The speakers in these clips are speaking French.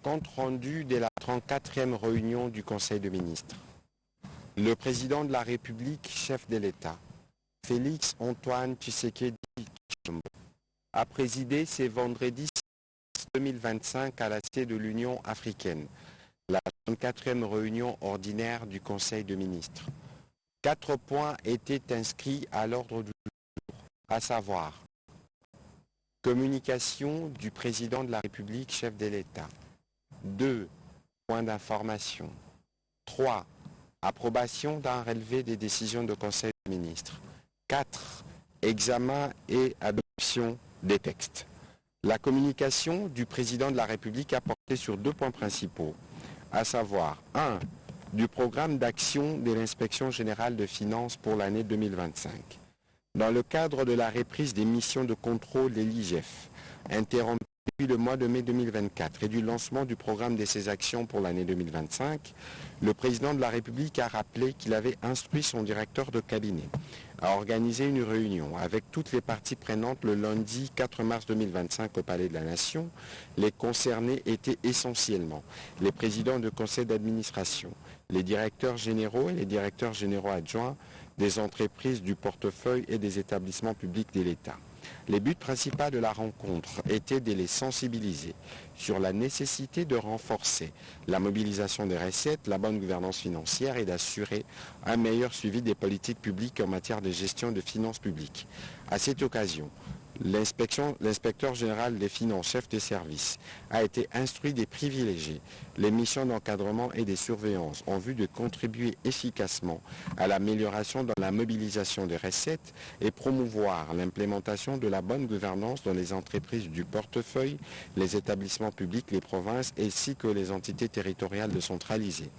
Compte rendu de la 34e réunion du Conseil des ministres. Le président de la République, chef de l'État, Félix Antoine Tshisekedi Tshilombo, a présidé ce vendredi 2025 à la sede de l'Union africaine, la 34e réunion ordinaire du Conseil des ministres. 4 points étaient inscrits à l'ordre du jour, à savoir communication du président de la République, chef de l'État. 2. Points d'information. 3. Approbation d'un relevé des décisions du Conseil des ministres. 4. Examen et adoption des textes. La communication du président de la République a porté sur 2 points principaux, à savoir 1. Du programme d'action de l'Inspection générale de finances pour l'année 2025. Dans le cadre de la reprise des missions de contrôle de l'IGF, interrompue depuis le mois de mai 2024 et du lancement du programme de ces actions pour l'année 2025, le président de la République a rappelé qu'il avait instruit son directeur de cabinet à organiser une réunion avec toutes les parties prenantes le lundi 4 mars 2025 au Palais de la Nation. Les concernés étaient essentiellement les présidents de conseil d'administration, les directeurs généraux et les directeurs généraux adjoints des entreprises du portefeuille et des établissements publics de l'État. Les buts principaux de la rencontre étaient de les sensibiliser sur la nécessité de renforcer la mobilisation des recettes, la bonne gouvernance financière et d'assurer un meilleur suivi des politiques publiques en matière de gestion de finances publiques. À cette occasion, l'inspecteur général des finances, chef de service, a été instruit de privilégier les missions d'encadrement et de surveillance en vue de contribuer efficacement à l'amélioration dans la mobilisation des recettes et promouvoir l'implémentation de la bonne gouvernance dans les entreprises du portefeuille, les établissements publics, les provinces ainsi que les entités territoriales décentralisées.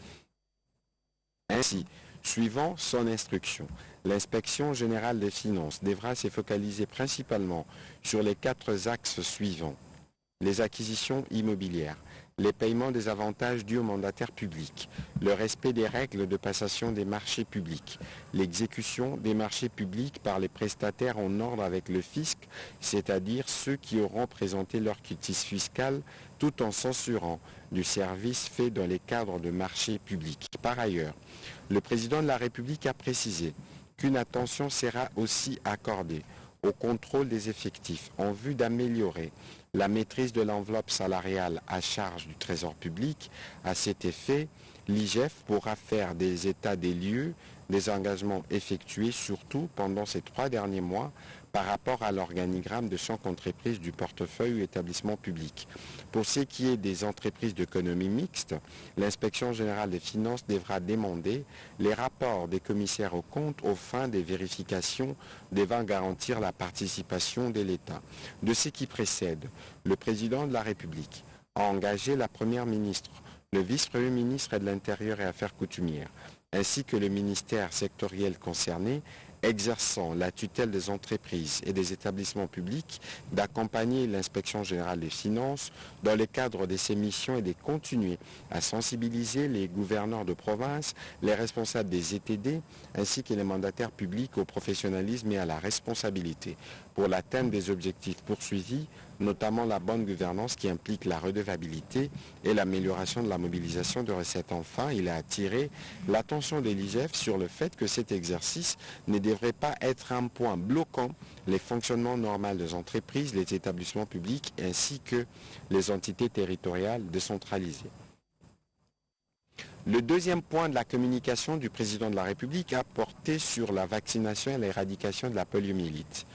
Ainsi, suivant son instruction, l'inspection générale des finances devra se focaliser principalement sur les 4 axes suivants. Les acquisitions immobilières, les paiements des avantages dus aux mandataires publics, le respect des règles de passation des marchés publics, l'exécution des marchés publics par les prestataires en ordre avec le fisc, c'est-à-dire ceux qui auront présenté leur quitus fiscal tout en censurant du service fait dans les cadres de marchés publics. Par ailleurs, le président de la République a précisé qu'une attention sera aussi accordée au contrôle des effectifs en vue d'améliorer la maîtrise de l'enveloppe salariale à charge du Trésor public. À cet effet, l'IGF pourra faire des états des lieux des engagements effectués surtout pendant ces 3 derniers mois par rapport à l'organigramme de chaque entreprise du portefeuille ou établissement public. Pour ce qui est des entreprises d'économie mixte, l'inspection générale des finances devra demander les rapports des commissaires aux comptes aux fins des vérifications devant garantir la participation de l'État. De ce qui précède, le président de la République a engagé la première ministre, le vice-premier ministre de l'Intérieur et Affaires coutumières, ainsi que le ministère sectoriel concerné exerçant la tutelle des entreprises et des établissements publics d'accompagner l'inspection générale des finances dans le cadre de ses missions et de continuer à sensibiliser les gouverneurs de province, les responsables des ETD ainsi que les mandataires publics au professionnalisme et à la responsabilité pour l'atteinte des objectifs poursuivis, notamment la bonne gouvernance qui implique la redevabilité et l'amélioration de la mobilisation de recettes. Enfin, il a attiré l'attention de l'IGF sur le fait que cet exercice ne devrait pas être un point bloquant les fonctionnements normaux des entreprises, les établissements publics ainsi que les entités territoriales décentralisées. Le deuxième point de la communication du président de la République a porté sur la vaccination et l'éradication de la poliomyélite.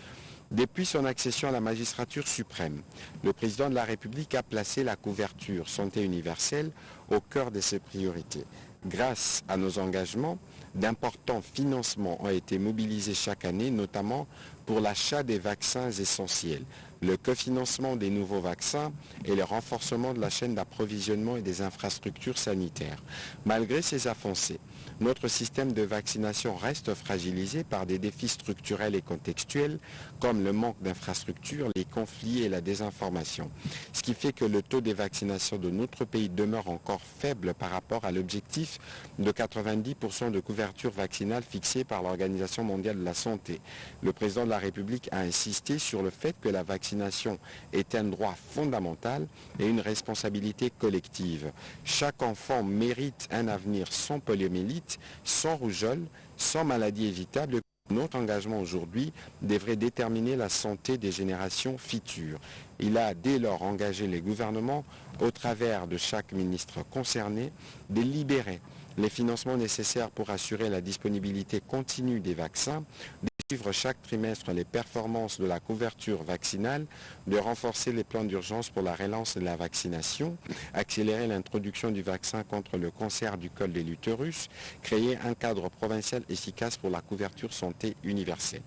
Depuis son accession à la magistrature suprême, le président de la République a placé la couverture santé universelle au cœur de ses priorités. Grâce à nos engagements, d'importants financements ont été mobilisés chaque année, notamment pour l'achat des vaccins essentiels, le cofinancement des nouveaux vaccins et le renforcement de la chaîne d'approvisionnement et des infrastructures sanitaires. Malgré ces avancées, notre système de vaccination reste fragilisé par des défis structurels et contextuels comme le manque d'infrastructures, les conflits et la désinformation. Ce qui fait que le taux de vaccination de notre pays demeure encore faible par rapport à l'objectif de 90% de couverture couverture vaccinale fixée par l'Organisation mondiale de la santé. Le président de la République a insisté sur le fait que la vaccination est un droit fondamental et une responsabilité collective. Chaque enfant mérite un avenir sans poliomyélite, sans rougeole, sans maladie évitable. Notre engagement aujourd'hui devrait déterminer la santé des générations futures. Il a dès lors engagé les gouvernements, au travers de chaque ministre concerné, de libérer les financements nécessaires pour assurer la disponibilité continue des vaccins, de suivre chaque trimestre les performances de la couverture vaccinale, de renforcer les plans d'urgence pour la relance de la vaccination, accélérer l'introduction du vaccin contre le cancer du col de l'utérus, créer un cadre provincial efficace pour la couverture santé universelle.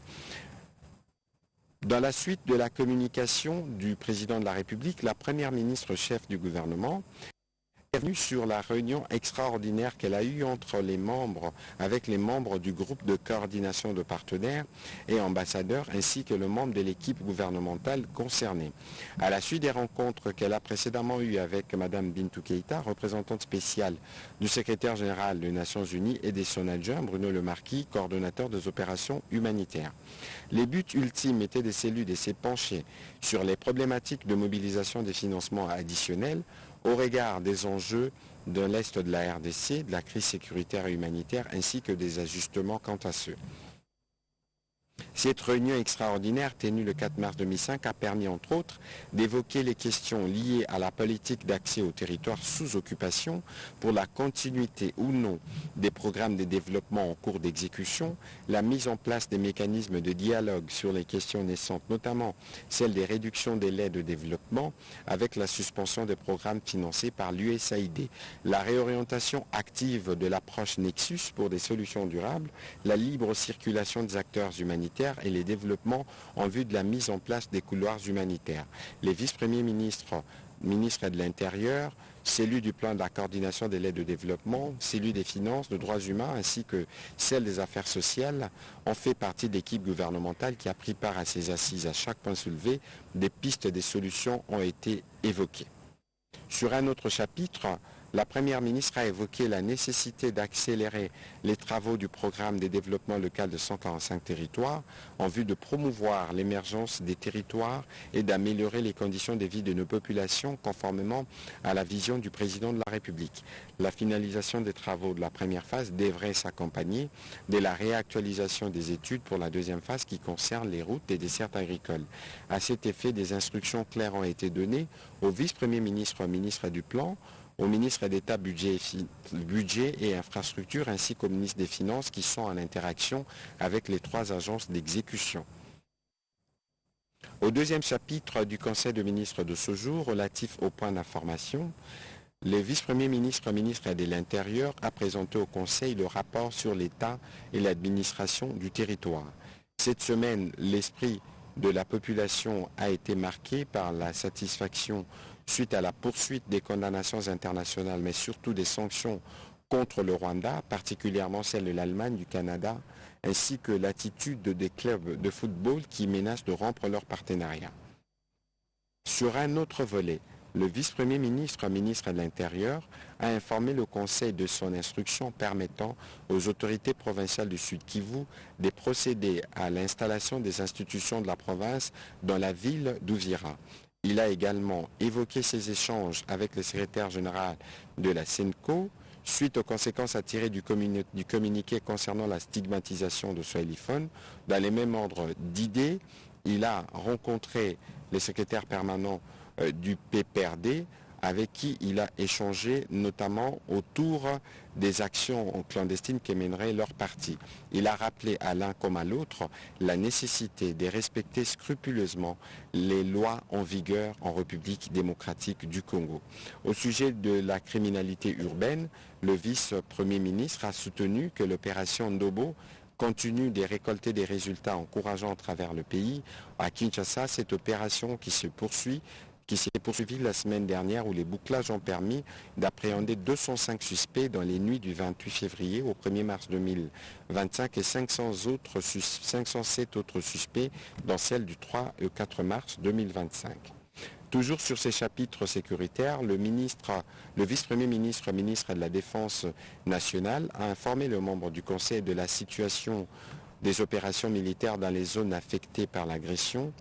Dans la suite de la communication du président de la République, la première ministre chef du gouvernement est venue sur la réunion extraordinaire qu'elle a eue avec les membres du groupe de coordination de partenaires et ambassadeurs ainsi que le membre de l'équipe gouvernementale concernée. À la suite des rencontres qu'elle a précédemment eues avec Mme Bintou Keïta, représentante spéciale du secrétaire général des Nations Unies, et de son adjoint Bruno Le Marquis, coordonnateur des opérations humanitaires. Les buts ultimes étaient de celui de se pencher sur les problématiques de mobilisation des financements additionnels au regard des enjeux de l'Est de la RDC, de la crise sécuritaire et humanitaire, ainsi que des ajustements quant à ceux. Cette réunion extraordinaire tenue le 4 mars 2005 a permis entre autres d'évoquer les questions liées à la politique d'accès aux territoires sous occupation pour la continuité ou non des programmes de développement en cours d'exécution, la mise en place des mécanismes de dialogue sur les questions naissantes, notamment celle des réductions des délais de développement avec la suspension des programmes financés par l'USAID, la réorientation active de l'approche Nexus pour des solutions durables, la libre circulation des acteurs humanitaires et les développements en vue de la mise en place des couloirs humanitaires. Les vice-premiers ministres de l'Intérieur, celui du plan de la coordination des aides de développement, celui des finances, de droits humains, ainsi que celle des affaires sociales, ont fait partie de l'équipe gouvernementale qui a pris part à ces assises. À chaque point soulevé, des pistes, des solutions ont été évoquées. Sur un autre chapitre, la Première ministre a évoqué la nécessité d'accélérer les travaux du programme de développement local de 145 territoires en vue de promouvoir l'émergence des territoires et d'améliorer les conditions de vie de nos populations conformément à la vision du président de la République. La finalisation des travaux de la première phase devrait s'accompagner de la réactualisation des études pour la deuxième phase qui concerne les routes et dessertes agricoles. À cet effet, des instructions claires ont été données au vice-premier ministre, ministre du Plan, au ministre d'État budget et infrastructure ainsi qu'au ministre des Finances qui sont en interaction avec les 3 agences d'exécution. Au deuxième chapitre du Conseil des ministres de ce jour, relatif au point d'information, le vice-premier ministre, ministre de l'Intérieur, a présenté au Conseil le rapport sur l'État et l'administration du territoire. Cette semaine, l'esprit de la population a été marqué par la satisfaction suite à la poursuite des condamnations internationales, mais surtout des sanctions contre le Rwanda, particulièrement celles de l'Allemagne, du Canada, ainsi que l'attitude des clubs de football qui menacent de rompre leur partenariat. Sur un autre volet, le vice-premier ministre, ministre de l'Intérieur, a informé le Conseil de son instruction permettant aux autorités provinciales du Sud Kivu de procéder à l'installation des institutions de la province dans la ville d'Uvira. Il a également évoqué ses échanges avec le secrétaire général de la SENCO suite aux conséquences à tirer du communiqué concernant la stigmatisation de Swahiliphone. Dans les mêmes ordres d'idées, il a rencontré le secrétaire permanent du PPRD avec qui il a échangé notamment autour des actions clandestines que mènerait leur parti. Il a rappelé à l'un comme à l'autre la nécessité de respecter scrupuleusement les lois en vigueur en République démocratique du Congo. Au sujet de la criminalité urbaine, le vice-premier ministre a soutenu que l'opération Ndobo continue de récolter des résultats encourageants à travers le pays. À Kinshasa, cette opération qui s'est poursuivie la semaine dernière où les bouclages ont permis d'appréhender 205 suspects dans les nuits du 28 février au 1er mars 2025 et 507 autres suspects dans celles du 3 et 4 mars 2025. Toujours sur ces chapitres sécuritaires, le vice-premier ministre, ministre de la Défense nationale, a informé les membres du Conseil de la situation des opérations militaires dans les zones affectées par l'agression.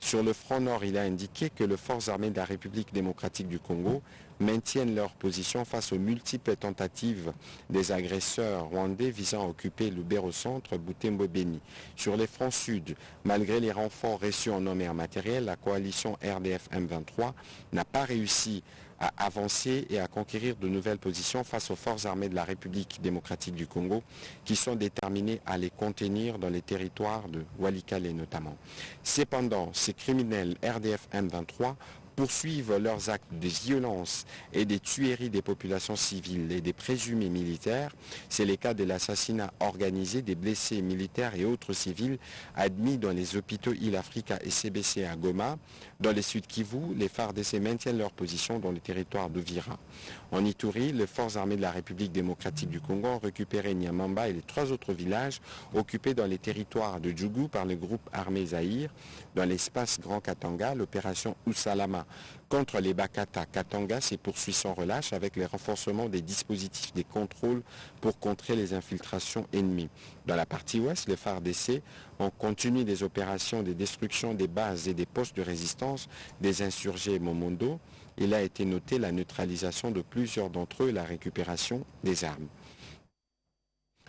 Sur le front nord, il a indiqué que les forces armées de la République démocratique du Congo maintiennent leur position face aux multiples tentatives des agresseurs rwandais visant à occuper le Béro-Centre, Butembo-Beni. Sur les fronts sud, malgré les renforts reçus en hommes et en matériel, la coalition RDF M23 n'a pas réussi à avancer et à conquérir de nouvelles positions face aux forces armées de la République démocratique du Congo qui sont déterminées à les contenir dans les territoires de Walikale notamment. Cependant, ces criminels RDF M23 poursuivent leurs actes de violence et des tueries des populations civiles et des présumés militaires. C'est le cas de l'assassinat organisé des blessés militaires et autres civils admis dans les hôpitaux Il-Africa et CBC à Goma. Dans les Sud Kivu, les FARDC maintiennent leur position dans le territoire d'Uvira. En Ituri, les forces armées de la République démocratique du Congo ont récupéré Nyamamba et les 3 autres villages occupés dans les territoires de Djougou par le groupe armé Zaïre. Dans l'espace Grand Katanga, l'opération Usalama contre les Bakata Katanga s'est poursuit sans relâche avec les renforcements des dispositifs de contrôle pour contrer les infiltrations ennemies. Dans la partie ouest, les FARDC ont continué des opérations de destruction des bases et des postes de résistance des insurgés Momondo. Il a été noté la neutralisation de plusieurs d'entre eux et la récupération des armes.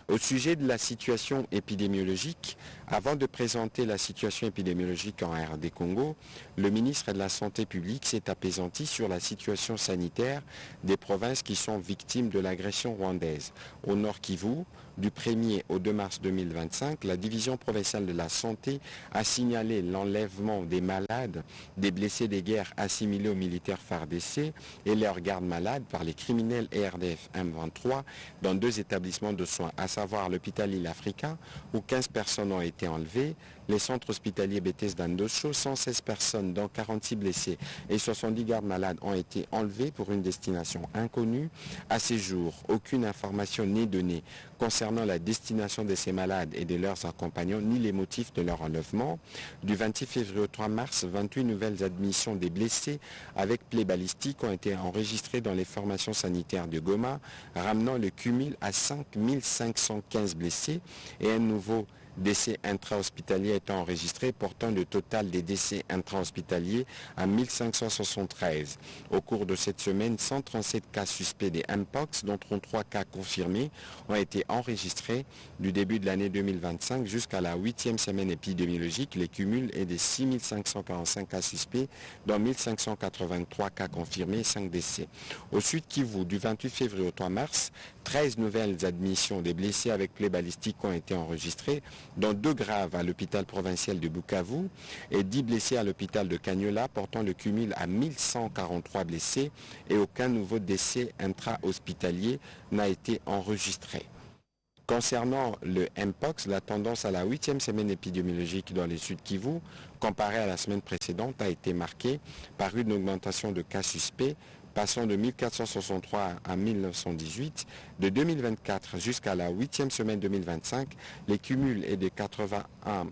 Au sujet de la situation épidémiologique, avant de présenter la situation épidémiologique en RD Congo, le ministre de la Santé publique s'est apaisanti sur la situation sanitaire des provinces qui sont victimes de l'agression rwandaise. Au Nord Kivu, du 1er au 2 mars 2025, la division provinciale de la santé a signalé l'enlèvement des malades, des blessés des guerres assimilés aux militaires FARDC et leurs gardes malades par les criminels RDF M23 dans 2 établissements de soins, à savoir l'hôpital Il-Africa où 15 personnes ont été enlevées, les centres hospitaliers Bethesda Ndosho, 116 personnes dont 46 blessés et 70 gardes malades ont été enlevés pour une destination inconnue. À ce jour, aucune information n'est donnée concernant la destination de ces malades et de leurs accompagnants, ni les motifs de leur enlèvement. Du 26 février au 3 mars, 28 nouvelles admissions des blessés avec plaies balistiques ont été enregistrées dans les formations sanitaires de Goma, ramenant le cumul à 5515 blessés et un nouveau décès intra-hospitaliers étant enregistrés, portant le total des décès intra-hospitaliers à 1573. Au cours de cette semaine, 137 cas suspects des Mpox, dont 33 cas confirmés, ont été enregistrés du début de l'année 2025 jusqu'à la 8e semaine épidémiologique. Les cumuls est de 6545 cas suspects, dont 1583 cas confirmés et 5 décès. Au Sud Kivu, du 28 février au 3 mars, 13 nouvelles admissions des blessés avec plaies balistiques ont été enregistrées, dont 2 graves à l'hôpital provincial de Bukavu et 10 blessés à l'hôpital de Cagnola, portant le cumul à 1143 blessés et aucun nouveau décès intra-hospitalier n'a été enregistré. Concernant le Mpox, la tendance à la 8e semaine épidémiologique dans les Sud Kivu, comparée à la semaine précédente, a été marquée par une augmentation de cas suspects, passant de 1463 à 1918. De 2024 jusqu'à la 8e semaine 2025, les cumuls est de 81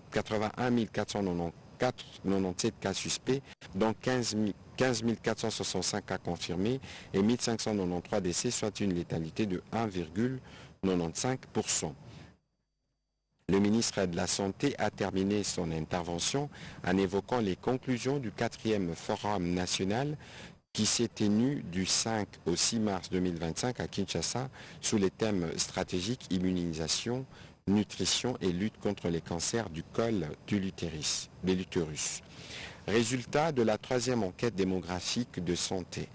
497 cas suspects, dont 15 465 cas confirmés et 1593 décès, soit une létalité de 1,95%. Le ministre de la Santé a terminé son intervention en évoquant les conclusions du 4e Forum national qui s'est tenu du 5 au 6 mars 2025 à Kinshasa sous les thèmes stratégiques, immunisation, nutrition et lutte contre les cancers du col de l'utérus. Résultat de la 3e enquête démographique de santé.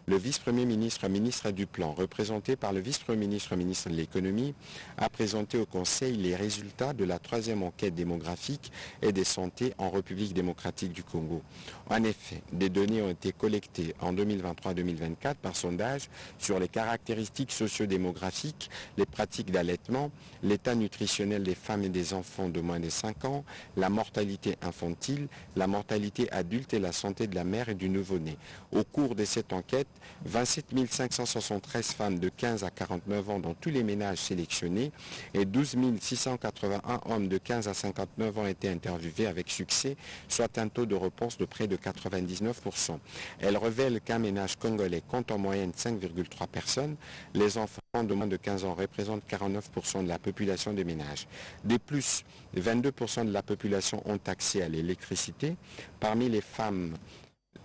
Le vice-premier ministre, ministre du Plan, représenté par le vice-premier ministre, ministre de l'Économie, a présenté au Conseil les résultats de la 3e enquête démographique et de santé en République démocratique du Congo. En effet, des données ont été collectées en 2023-2024 par sondage sur les caractéristiques socio-démographiques, les pratiques d'allaitement, l'état nutritionnel des femmes et des enfants de moins de 5 ans, la mortalité infantile, la mortalité adulte et la santé de la mère et du nouveau-né. Au cours de cette enquête, 27 573 femmes de 15 à 49 ans dans tous les ménages sélectionnés et 12 681 hommes de 15 à 59 ans étaient interviewés avec succès, soit un taux de réponse de près de 99%. Elle révèle qu'un ménage congolais compte en moyenne 5,3 personnes. Les enfants de moins de 15 ans représentent 49% de la population des ménages. De plus, 22% de la population ont accès à l'électricité. Parmi les femmes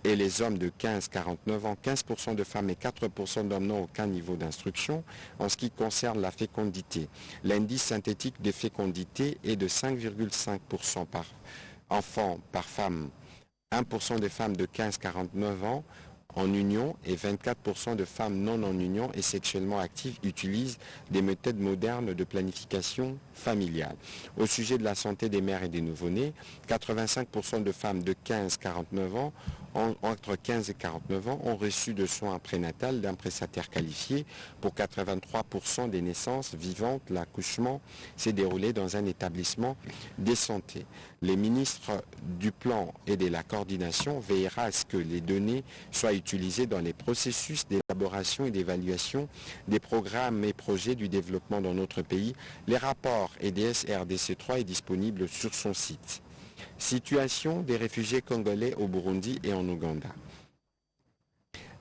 et les hommes de 15-49 ans, 15% de femmes et 4% d'hommes n'ont aucun niveau d'instruction en ce qui concerne la fécondité. L'indice synthétique de fécondité est de 5,5% par enfant par femme. 1% des femmes de 15-49 ans en union et 24% de femmes non en union et sexuellement actives utilisent des méthodes modernes de planification familiale. Au sujet de la santé des mères et des nouveau-nés, 85% de femmes de 15-49 ans entre 15 et 49 ans ont reçu de soins prénatals d'un prestataire qualifié. Pour 83% des naissances vivantes, l'accouchement s'est déroulé dans un établissement de santé. Les ministres du plan et de la coordination veillera à ce que les données soient utilisées dans les processus d'élaboration et d'évaluation des programmes et projets du développement dans notre pays. Les rapports EDS RDC 3 est disponible sur son site. Situation des réfugiés congolais au Burundi et en Ouganda.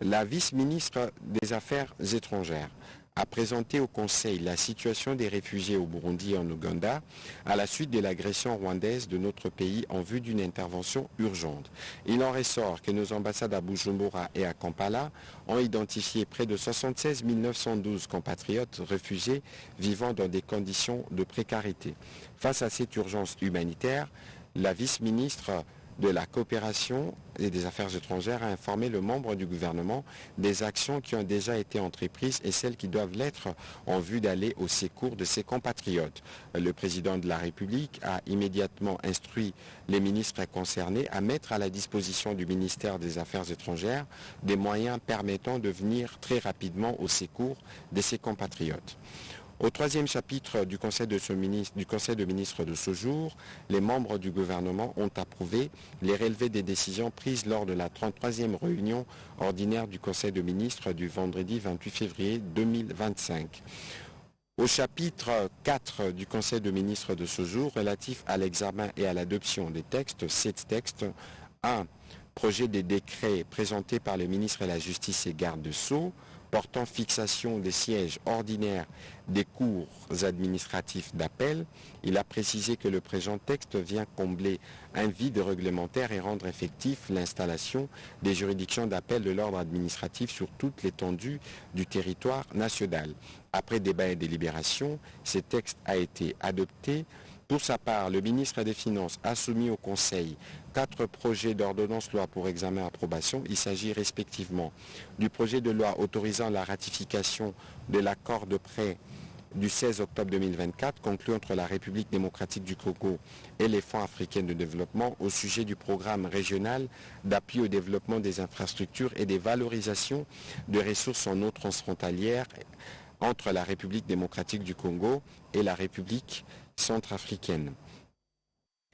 La vice-ministre des Affaires étrangères a présenté au Conseil la situation des réfugiés au Burundi et en Ouganda à la suite de l'agression rwandaise de notre pays en vue d'une intervention urgente. Il en ressort que nos ambassades à Bujumbura et à Kampala ont identifié près de 76 912 compatriotes réfugiés vivant dans des conditions de précarité. Face à cette urgence humanitaire, la vice-ministre de la coopération et des affaires étrangères a informé le membre du gouvernement des actions qui ont déjà été entreprises et celles qui doivent l'être en vue d'aller au secours de ses compatriotes. Le président de la République a immédiatement instruit les ministres concernés à mettre à la disposition du ministère des Affaires étrangères des moyens permettant de venir très rapidement au secours de ses compatriotes. Au troisième chapitre du Conseil de ministres de ce jour, les membres du gouvernement ont approuvé les relevés des décisions prises lors de la 33e réunion ordinaire du Conseil de ministres du vendredi 28 février 2025. Au chapitre 4 du Conseil de ministres de ce jour, relatif à l'examen et à l'adoption des textes, 7 textes. 1. Projet de décret présenté par le ministre de la Justice et garde des Sceaux, portant fixation des sièges ordinaires des cours administratifs d'appel. Il a précisé que le présent texte vient combler un vide réglementaire et rendre effectif l'installation des juridictions d'appel de l'ordre administratif sur toute l'étendue du territoire national. Après débat et délibération, ce texte a été adopté. Pour sa part, le ministre des Finances a soumis au Conseil 4 projets d'ordonnance loi pour examen et approbation. Il s'agit respectivement du projet de loi autorisant la ratification de l'accord de prêt du 16 octobre 2024 conclu entre la République démocratique du Congo et les fonds africains de développement au sujet du programme régional d'appui au développement des infrastructures et des valorisations de ressources en eau transfrontalières entre la République démocratique du Congo et la République centrafricaine.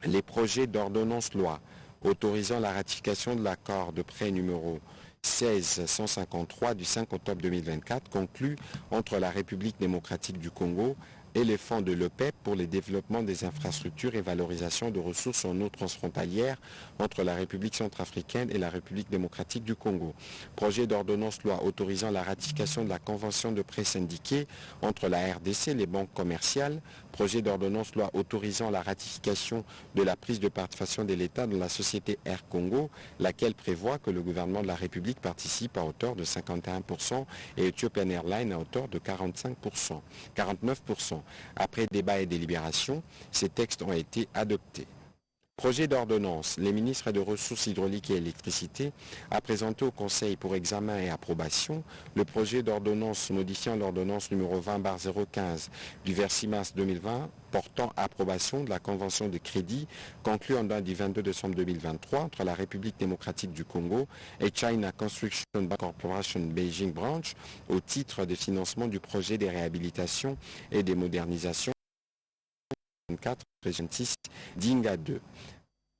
Les projets d'ordonnance loi autorisant la ratification de l'accord de prêt numéro 16-153 du 5 octobre 2024 conclu entre la République démocratique du Congo et les fonds de l'OPEP pour le développement des infrastructures et valorisation de ressources en eau transfrontalières entre la République centrafricaine et la République démocratique du Congo. Projet d'ordonnance loi autorisant la ratification de la convention de prêt syndiqué entre la RDC et les banques commerciales. Projet d'ordonnance loi autorisant la ratification de la prise de participation de l'État dans la société Air Congo, laquelle prévoit que le gouvernement de la République participe à hauteur de 51% et Ethiopian Airlines à hauteur de 49%. Après débat et délibération, ces textes ont été adoptés. Projet d'ordonnance, les ministres des Ressources hydrauliques et électricité a présenté au Conseil pour examen et approbation le projet d'ordonnance modifiant l'ordonnance numéro 20/015 du 26 mars 2020 portant approbation de la convention de crédit conclue en date du 22 décembre 2023 entre la République démocratique du Congo et China Construction Bank Corporation Beijing Branch au titre de financement du projet de réhabilitation et de modernisation 24 26 Dinga 2.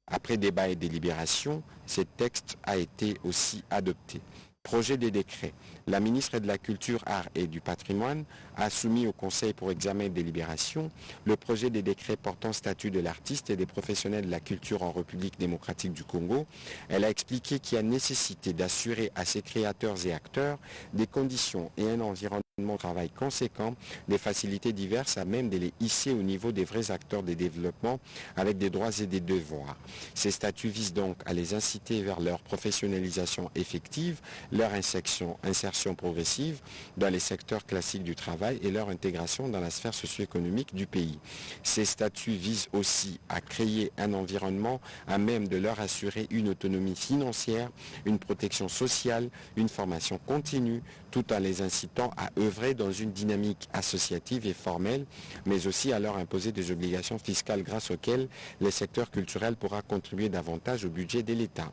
Après débat et délibération, ce texte a été aussi adopté. Projet des décrets. La ministre de la Culture, Arts et du Patrimoine a soumis au Conseil pour examen et délibération le projet des décrets portant statut de l'artiste et des professionnels de la culture en République démocratique du Congo. Elle a expliqué qu'il y a nécessité d'assurer à ces créateurs et acteurs des conditions et un environnement de travail conséquent, des facilités diverses à même de les hisser au niveau des vrais acteurs des développements avec des droits et des devoirs. Ces statuts visent donc à les inciter vers leur professionnalisation effective, leur insertion progressive dans les secteurs classiques du travail et leur intégration dans la sphère socio-économique du pays. Ces statuts visent aussi à créer un environnement à même de leur assurer une autonomie financière, une protection sociale, une formation continue, tout en les incitant à œuvrer dans une dynamique associative et formelle, mais aussi à leur imposer des obligations fiscales grâce auxquelles le secteur culturel pourra contribuer davantage au budget de l'État.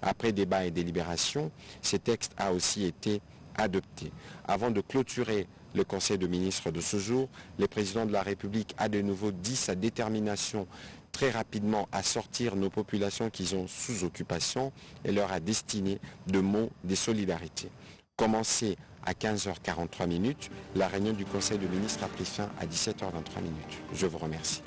Après débat et délibération, ce texte a aussi été adopté. Avant de clôturer le Conseil de ministres de ce jour, le président de la République a de nouveau dit sa détermination très rapidement à sortir nos populations qui sont sous occupation et leur a destiné de mots de solidarité. Commencé à 15h43, la réunion du Conseil de ministres a pris fin à 17h23. Je vous remercie.